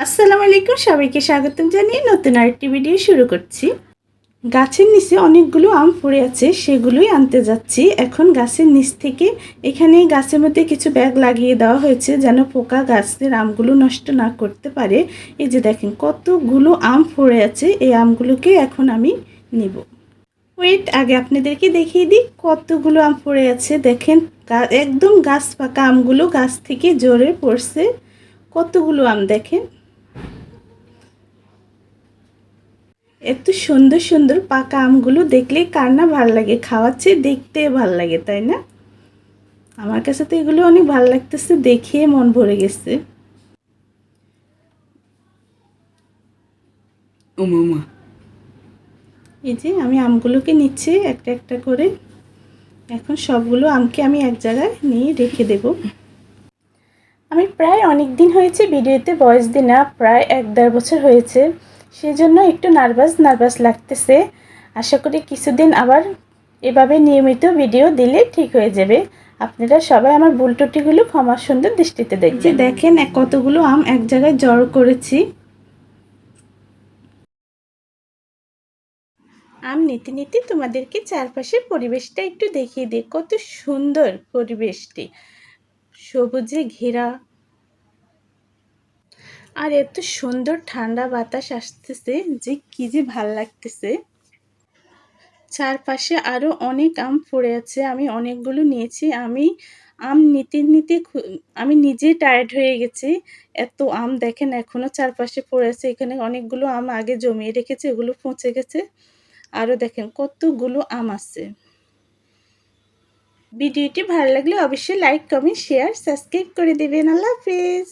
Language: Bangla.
আসসালামু আলাইকুম, সবাইকে স্বাগতম জানিয়ে নতুন আরেকটি ভিডিও শুরু করছি। গাছের নিচে অনেকগুলো আম পড়ে আছে, সেগুলোই আনতে যাচ্ছি। এখন গাছের নিচ থেকে এখানে গাছের মধ্যে কিছু ব্যাগ লাগিয়ে দেওয়া হয়েছে যেন পোকা গাছের আমগুলো নষ্ট না করতে পারে। এই যে দেখেন কতগুলো আম পড়ে আছে, এই আমগুলোকে এখন আমি নিব। ওয়েট, আগে আপনাদেরকে দেখিয়ে দিই কতগুলো আম পড়ে আছে। দেখেন একদম গাছ পাকা আমগুলো গাছ থেকে জোরে পড়ছে। কতগুলো আম দেখেন, এত সুন্দর সুন্দর পাকা আমগুলো দেখলে কার না ভাল লাগে, খাওয়ার চেয়ে দেখতে ভাল লাগে, তাই না? আমার কাছে তো এগুলো অনেক ভালো লাগতেছে, দেখিয়ে মন ভরে গেছে। এই যে আমি আমগুলোকে নিচ্ছি একটা একটা করে। এখন সবগুলো আমকে আমি এক জায়গায় নিয়ে রেখে দেব। আমি প্রায় অনেক দিন হয়েছে ভিডিওতে ভয়েস দিই না, প্রায় 1-1.5 বছর হয়েছে। সেজন্য একটু নার্ভাস লাগতেছে। আশা করি কিছুদিন আবার এভাবে নিয়মিত ভিডিও দিলে ঠিক হয়ে যাবে। আপনারা সবাই আমার ভুল ত্রুটিগুলো ক্ষমা সুন্দর দৃষ্টিতে দেখবেন। দেখেন কতগুলো আম এক জায়গায় জড়ো করেছি। আম নিতে নিতে তোমাদেরকে চারপাশের পরিবেশটা একটু দেখিয়ে দিই। কত সুন্দর পরিবেশটি, সবুজে ঘেরা, আর এত সুন্দর ঠান্ডা বাতাস আসতেছে যে কি যে ভাল লাগতেছে। চারপাশে আরো অনেক আম পড়ে আছে, আমি অনেকগুলো নিয়েছি। আমি আম নিতে নিতে আমি নিজে টায়ার্ড হয়ে গেছি। এত আম দেখেন এখনো চারপাশে পড়ে আছে। এখানে অনেকগুলো আম আগে জমিয়ে রেখেছে, এগুলো পচে গেছে। আরো দেখেন কতগুলো আম আছে। ভিডিওটি ভালো লাগলে অবশ্যই লাইক, কমেন্ট, শেয়ার, সাবস্ক্রাইব করে দেবেন। আল্লাহ হাফেজ।